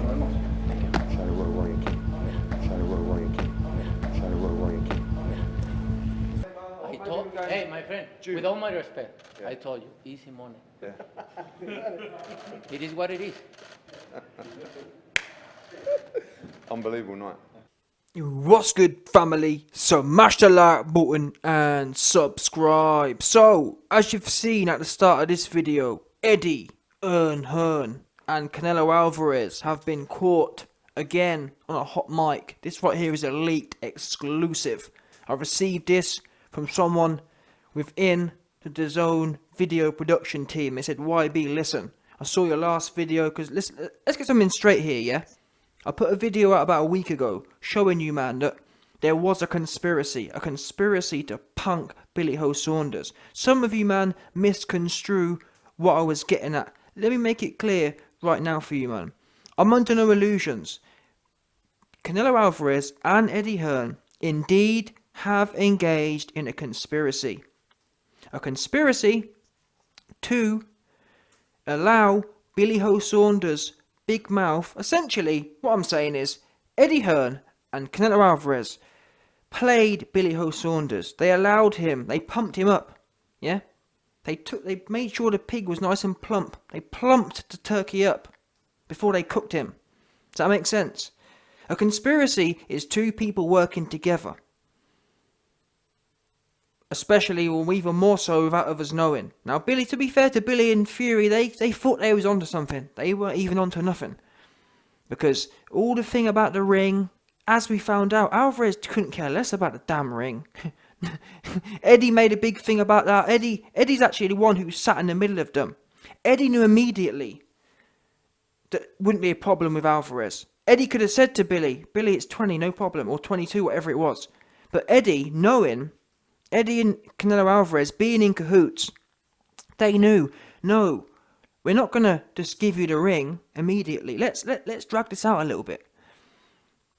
luck. Shadow Warrior King. Shadow Warrior King. Shadow Warrior King. I told, hey, my friend, with all my respect, Yeah. I told you, easy money. Yeah. It is what it is. Unbelievable night. What's good, family? So mash the like button and subscribe. So, as you've seen at the start of this video, Eddie, Hearn and Canelo Alvarez have been caught again on a hot mic. This right here is a leaked exclusive. I received this from someone within the DAZN video production team. They said, YB, listen, I saw your last video, because let's get something straight here, yeah? I put a video out about a week ago showing you, man, that there was a conspiracy to punk Billy Joe Saunders. Some of you, man, misconstrue what I was getting at. Let me make it clear right now for you, man. I'm under no illusions. Canelo Alvarez and Eddie Hearn indeed have engaged in a conspiracy. A conspiracy to allow Billy Joe Saunders' big mouth. Essentially, what I'm saying is, Eddie Hearn and Canelo Alvarez played Billy Joe Saunders. They allowed him, they pumped him up, yeah? They made sure the pig was nice and plump. They plumped the turkey up before they cooked him. Does that make sense? A conspiracy is two people working together. Especially, or even more so, without others knowing. Now, Billy, to be fair to Billy and Fury, they thought they was onto something. They weren't even onto nothing. Because all the thing about the ring, as we found out, Alvarez couldn't care less about the damn ring. Eddie made a big thing about that. Eddie's actually the one who sat in the middle of them. Eddie knew immediately that wouldn't be a problem with Alvarez. Eddie could have said to Billy, it's 20, no problem, or 22, whatever it was. But Eddie, knowing Eddie and Canelo Alvarez being in cahoots, they knew, no, we're not gonna just give you the ring immediately. Let's drag this out a little bit.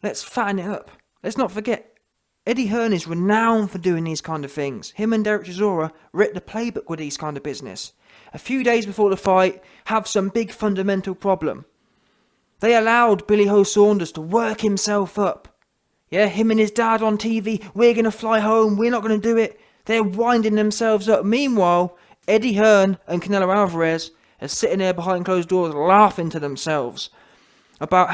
Let's fatten it up. Let's not forget, Eddie Hearn is renowned for doing these kind of things. Him and Derek Chisora writ the playbook with these kind of business. A few days before the fight, have some big fundamental problem. They allowed Billy Joe Saunders to work himself up. Yeah, him and his dad on TV, we're going to fly home, we're not going to do it. They're winding themselves up. Meanwhile, Eddie Hearn and Canelo Alvarez are sitting there behind closed doors laughing to themselves about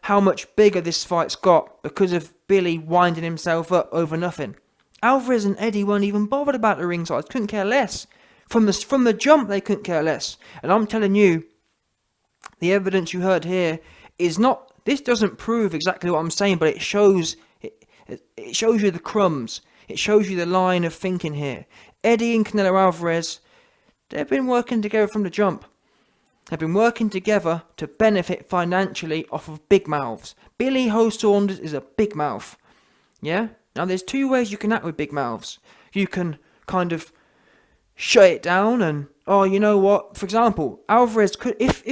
how much bigger this fight's got because of Billy winding himself up over nothing. Alvarez and Eddie weren't even bothered about the ringside, couldn't care less. From the jump, they couldn't care less. And I'm telling you, the evidence you heard here is not, this doesn't prove exactly what I'm saying, but it shows you the crumbs. It shows you the line of thinking here. Eddie and Canelo Alvarez, they've been working together from the jump. They've been working together to benefit financially off of big mouths. Billy Joe Saunders is a big mouth. Yeah? Now there's two ways you can act with big mouths. You can kind of shut it down and, oh, you know what? For example, Alvarez could, if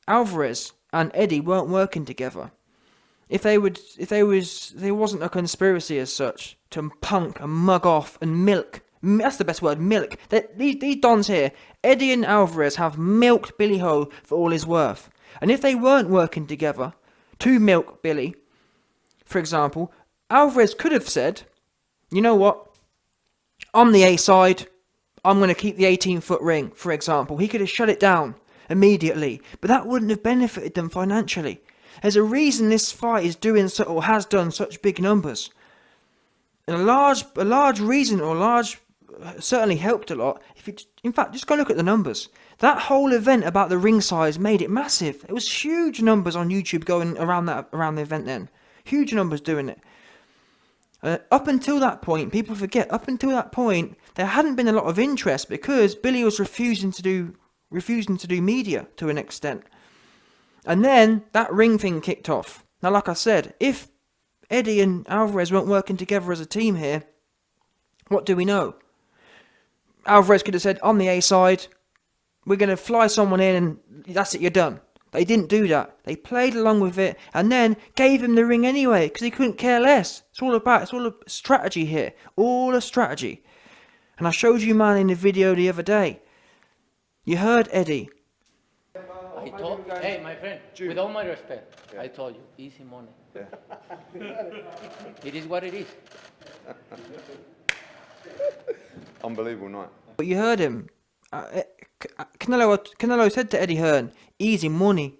Alvarez and Eddie weren't working together, there wasn't a conspiracy as such to punk and mug off and milk. That's the best word, milk. These dons here, Eddie and Alvarez, have milked Billy Joe for all his worth. And if they weren't working together to milk Billy, for example, Alvarez could have said, you know what? I'm the A side. I'm going to keep the 18-foot ring, for example. He could have shut it down immediately, but that wouldn't have benefited them financially. There's a reason this fight is doing so, or has done such big numbers. And a large reason, or certainly helped a lot. In fact, just go look at the numbers. That whole event about the ring size made it massive. It was huge numbers on YouTube going around the event then. Huge numbers doing it. Up until that point, people forget, up until that point, there hadn't been a lot of interest because Billy was refusing to do media to an extent. And then that ring thing kicked off. Now, like I said, if Eddie and Alvarez weren't working together as a team here, what do we know? Alvarez could have said, on the A side, we're going to fly someone in and that's it, you're done. They didn't do that. They played along with it and then gave him the ring anyway because he couldn't care less. It's all a strategy here. All a strategy. And I showed you, man, in the video the other day. You heard Eddie. I told, hey, my friend, with all my respect, Yeah. I told you, easy money. Yeah. It is what it is. Unbelievable night. But you heard him. Canelo said to Eddie Hearn, easy money,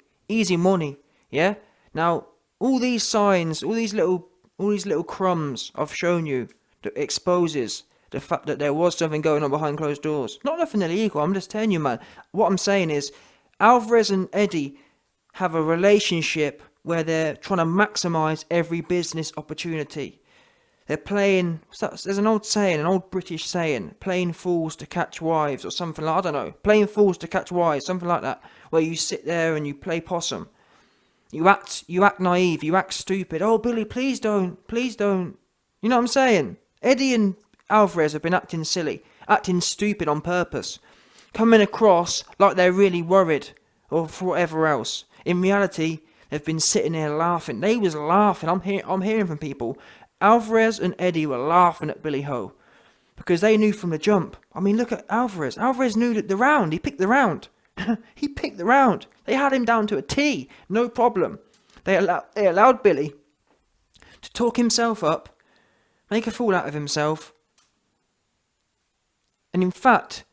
yeah? Now, all these signs, all these little crumbs I've shown you that exposes the fact that there was something going on behind closed doors. Not nothing illegal, I'm just telling you, man. What I'm saying is, Alvarez and Eddie have a relationship where they're trying to maximise every business opportunity. They're playing, there's an old saying, an old British saying, playing fools to catch wives or something like, I don't know, playing fools to catch wives, something like that, where you sit there and you play possum. You act naive, you act stupid. Oh, Billy, please don't. You know what I'm saying? Eddie and Alvarez have been acting silly, acting stupid on purpose, coming across like they're really worried or for whatever else. In reality, they've been sitting there laughing. They was laughing. I'm hearing from people. Alvarez and Eddie were laughing at Billy Ho because they knew from the jump. I mean, look at Alvarez. Alvarez knew that the round. He picked the round. He picked the round. They had him down to a T. No problem. They allowed Billy to talk himself up, make a fool out of himself. And in fact,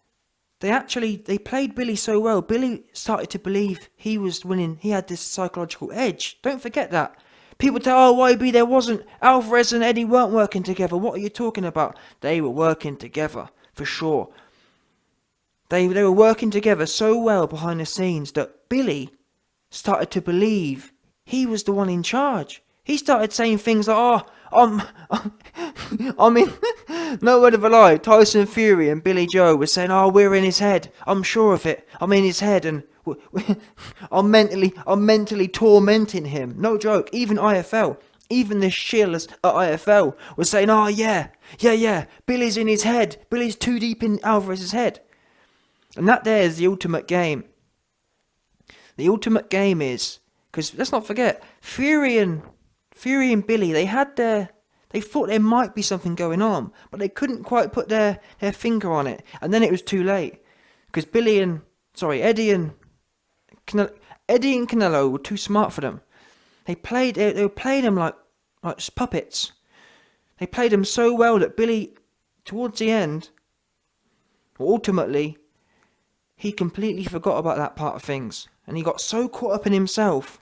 they played Billy so well. Billy started to believe he was winning. He had this psychological edge. Don't forget that. People tell, oh, YB, there wasn't. Alvarez and Eddie weren't working together. What are you talking about? They were working together, for sure. They were working together so well behind the scenes that Billy started to believe he was the one in charge. He started saying things like, I mean, no word of a lie. Tyson Fury and Billy Joe were saying, oh, we're in his head. I'm sure of it. I'm in his head and I'm mentally tormenting him. No joke. Even IFL, even the shills at IFL were saying, oh, yeah. Billy's in his head. Billy's too deep in Alvarez's head. And that there is the ultimate game. The ultimate game is, because let's not forget, Fury and Billy, they thought there might be something going on, but they couldn't quite put their finger on it. And then it was too late. Because Eddie and Canelo were too smart for them. They were playing them like puppets. They played them so well that Billy, towards the end, ultimately, he completely forgot about that part of things. And he got so caught up in himself.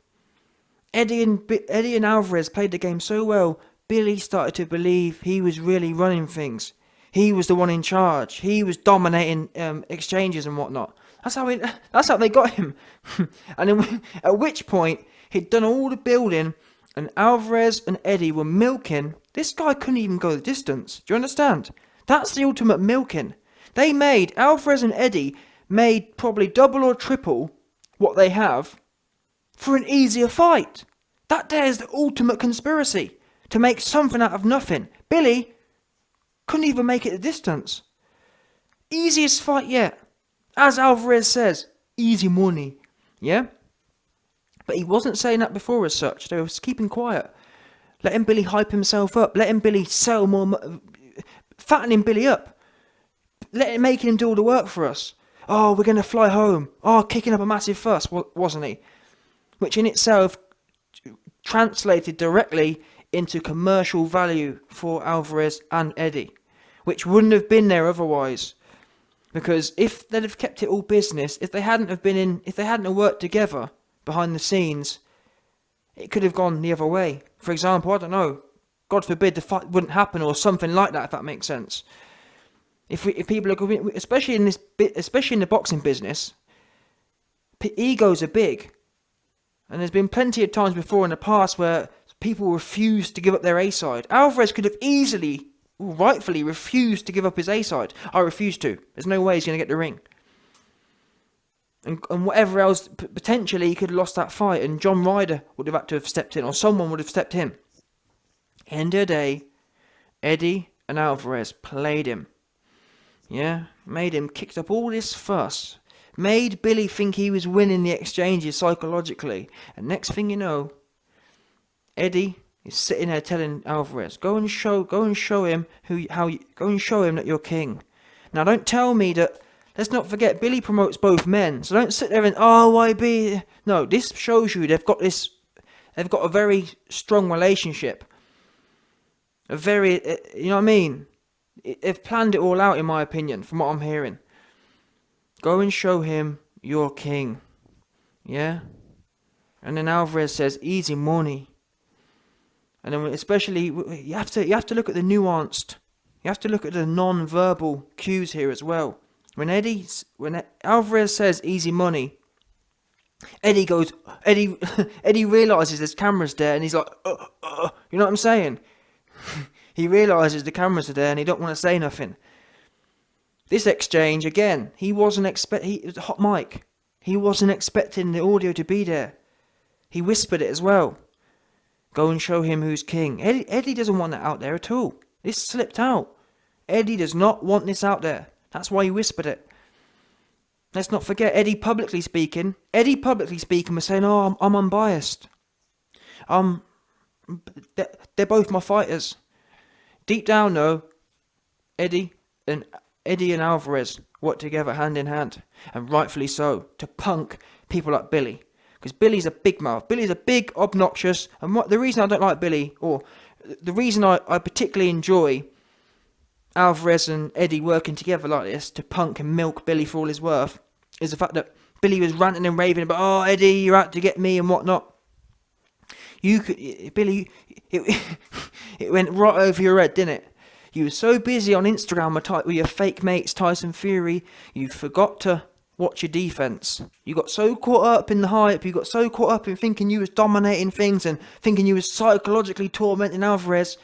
Eddie and Alvarez played the game so well, Billy started to believe he was really running things. He was the one in charge. He was dominating exchanges and whatnot. That's how they got him. And at which point, he'd done all the building, and Alvarez and Eddie were milking. This guy couldn't even go the distance. Do you understand? That's the ultimate milking. Alvarez and Eddie made probably double or triple what they have for an easier fight. That there's the ultimate conspiracy. To make something out of nothing. Billy couldn't even make it the distance. Easiest fight yet. As Alvarez says, easy money. Yeah? But he wasn't saying that before as such. They were keeping quiet. Letting Billy hype himself up. Letting Billy sell more. Fattening Billy up. Making him do all the work for us. Oh, we're going to fly home. Oh, kicking up a massive fuss, wasn't he? Which in itself translated directly into commercial value for Alvarez and Eddie, which wouldn't have been there otherwise. Because if they'd have kept it all business, if they hadn't have worked together behind the scenes, it could have gone the other way. For example, I don't know, God forbid the fight wouldn't happen or something like that, if that makes sense. If people are, especially in the boxing business, egos are big, and there's been plenty of times before in the past where people refused to give up their A side. Alvarez could have easily, rightfully, refused to give up his A side. I refuse to. There's no way he's going to get the ring. And whatever else, potentially he could have lost that fight, and John Ryder would have had to have stepped in, or someone would have stepped in. End of the day, Eddie and Alvarez played him. Yeah, made him kicked up all this fuss. Made Billy think he was winning the exchanges psychologically. And next thing you know, Eddie is sitting there telling Alvarez, go and show him that you're king. Now don't tell me that let's not forget, Billy promotes both men. So don't sit there and, oh, YB. No, this shows you they've got a very strong relationship. You know what I mean? They've planned it all out, in my opinion, from what I'm hearing. Go and show him you're king. Yeah? And then Alvarez says, easy money. And then especially, you have to look at the nuanced, you have to look at the non-verbal cues here as well. When Alvarez says easy money, Eddie realises there's cameras there, and he's like, you know what I'm saying? He realises the cameras are there, and he don't want to say nothing. This exchange, again, it was a hot mic. He wasn't expecting the audio to be there. He whispered it as well. Go and show him who's king. Eddie doesn't want that out there at all. This slipped out. Eddie does not want this out there. That's why he whispered it. Let's not forget Eddie publicly speaking was saying, oh, I'm unbiased. They're both my fighters. Deep down though, Eddie and Alvarez work together hand in hand, and rightfully so, to punk people like Billy. Because Billy's a big mouth. Billy's a big, obnoxious, and the reason I don't like Billy, or the reason I particularly enjoy Alvarez and Eddie working together like this to punk and milk Billy for all his worth, is the fact that Billy was ranting and raving about, oh, Eddie, you're out to get me and whatnot. Billy, it went right over your head, didn't it? You were so busy on Instagram with your fake mates, Tyson Fury, you forgot to watch your defense. You got so caught up in the hype, you got so caught up in thinking you was dominating things and thinking you was psychologically tormenting Alvarez,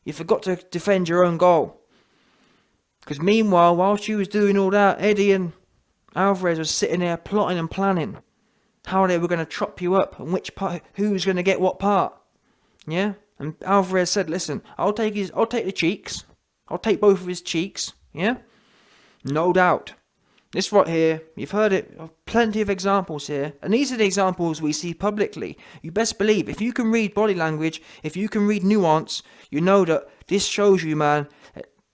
you forgot to defend your own goal. Because meanwhile, whilst you was doing all that, Eddie and Alvarez was sitting there plotting and planning how they were going to chop you up and who was going to get what part. Yeah? And Alvarez said, listen, I'll take the cheeks. I'll take both of his cheeks. Yeah? No doubt. This right here, you've heard it, plenty of examples here, and these are the examples we see publicly. You best believe, if you can read body language, if you can read nuance, you know that this shows you, man,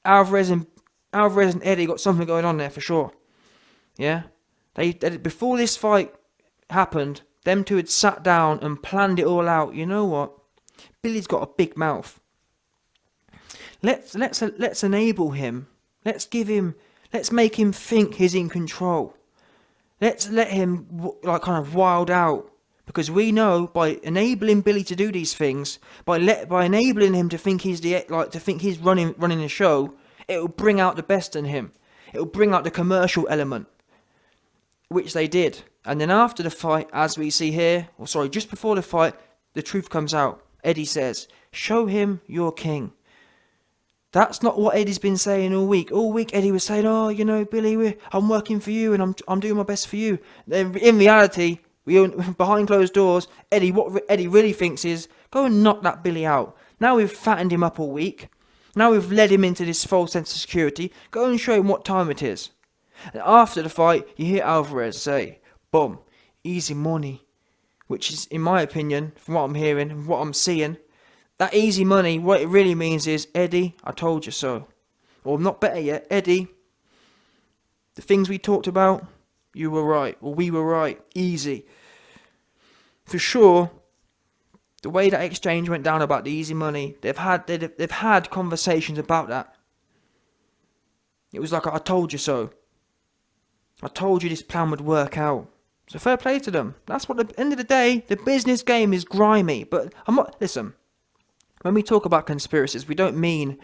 Alvarez and Eddie got something going on there for sure. Yeah? They before this fight happened, them two had sat down and planned it all out. You know what? Billy's got a big mouth. Let's enable him. Let's make him think he's in control. Let's let him kind of wild out, because we know by enabling Billy to do these things, by enabling him to think he's running the show, it will bring out the best in him. It will bring out the commercial element, which they did. And then after the fight, as we see here, just before the fight, the truth comes out. Eddie says, "Show him you're king." That's not what Eddie's been saying all week. All week Eddie was saying, "Oh, you know, Billy, I'm working for you and I'm doing my best for you." Then in reality, behind closed doors, what Eddie really thinks is, go and knock that Billy out. Now we've fattened him up all week. Now we've led him into this false sense of security. Go and show him what time it is. And after the fight, you hear Alvarez say, "Boom, easy money," which is, in my opinion, from what I'm hearing and what I'm seeing, that easy money, what it really means is, Eddie, I told you so. Or not better yet, Eddie, the things we talked about, you were right, or we were right, easy. For sure, the way that exchange went down about the easy money, they've had conversations about that. It was like, I told you so. I told you this plan would work out. So fair play to them. That's what, at the end of the day, the business game is grimy. But listen, when we talk about conspiracies, we don't mean,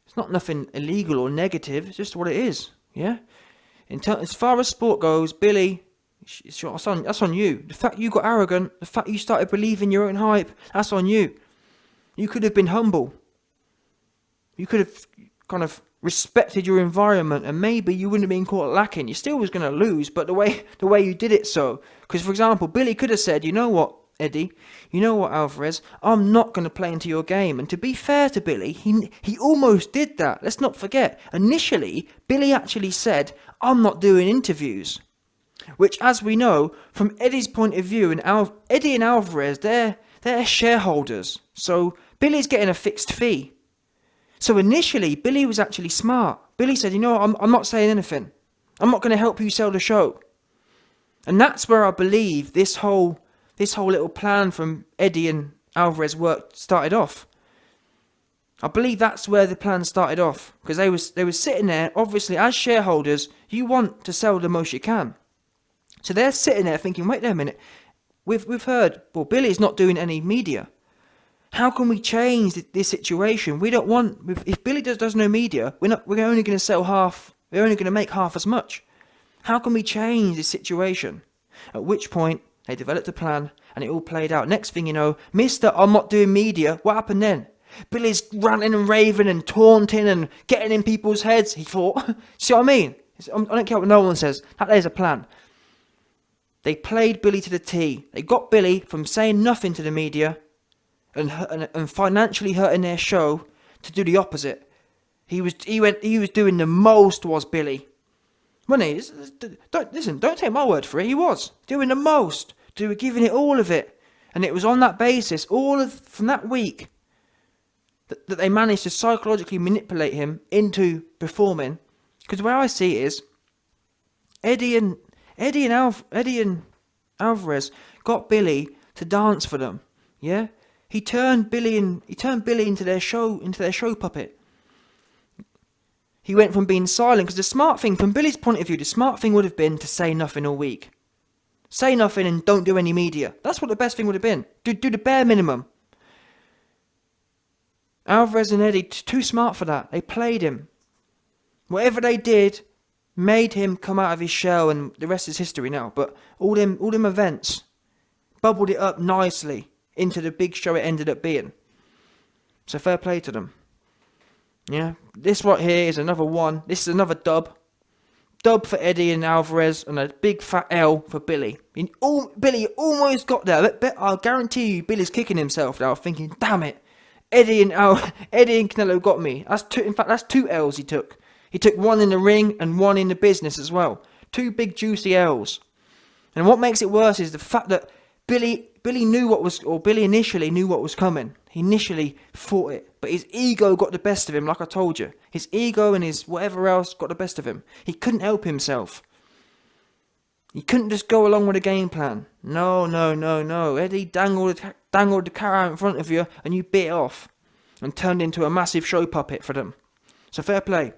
it's not nothing illegal or negative, it's just what it is, yeah? As far as sport goes, Billy, that's on you. The fact you got arrogant, the fact you started believing your own hype, that's on you. You could have been humble. You could have kind of respected your environment, and maybe you wouldn't have been caught lacking. You still was going to lose, but the way you did it so. Because, for example, Billy could have said, you know what, Eddie, you know what, Alvarez, I'm not going to play into your game. And to be fair to Billy, he almost did that. Let's not forget, initially, Billy actually said, I'm not doing interviews. Which, as we know, from Eddie's point of view, and Eddie and Alvarez, they're shareholders. So Billy's getting a fixed fee. So initially, Billy was actually smart. Billy said, you know what, I'm not saying anything. I'm not going to help you sell the show. And that's where I believe this whole little plan from Eddie and Alvarez started off. I believe that's where the plan started off, because they were sitting there. Obviously, as shareholders, you want to sell the most you can. So they're sitting there thinking, wait a minute, we've heard, well, Billy's not doing any media. How can we change this situation? We don't want, if Billy does no media, we're only going to sell half. We're only going to make half as much. How can we change this situation? At which point, they developed a plan, and it all played out. Next thing you know, Mr. I'm not doing media. What happened then? Billy's ranting and raving and taunting and getting in people's heads, he thought. See what I mean? I don't care what no one says. That there's a plan. They played Billy to the T. They got Billy from saying nothing to the media and financially hurting their show to do the opposite. He was doing the most, was Billy. When don't take my word for it. He was doing the most. They were giving it all of it, and it was on that basis, from that week, that they managed to psychologically manipulate him into performing. Because the way I see it is, Eddie and Alvarez got Billy to dance for them. Yeah, he turned Billy into their show puppet. He went from being silent, because the smart thing, from Billy's point of view, the smart thing would have been to say nothing all week. Say nothing and don't do any media. That's what the best thing would have been. Do the bare minimum. Alvarez and Eddie, too smart for that. They played him. Whatever they did made him come out of his shell, and the rest is history now. But all them events bubbled it up nicely into the big show it ended up being. So fair play to them. Yeah, this right here is another one. This is another dub. Dub for Eddie and Alvarez, and a big fat L for Billy. Billy almost got there. I'll guarantee you Billy's kicking himself now, thinking, damn it, Eddie and Canelo got me. That's two L's he took. He took one in the ring and one in the business as well. Two big juicy L's. And what makes it worse is the fact that Billy initially knew what was coming. He initially fought it, but his ego got the best of him, like I told you. His ego and his whatever else got the best of him. He couldn't help himself. He couldn't just go along with a game plan. No. Eddie dangled the carrot out in front of you, and you bit it off and turned into a massive show puppet for them. So fair play.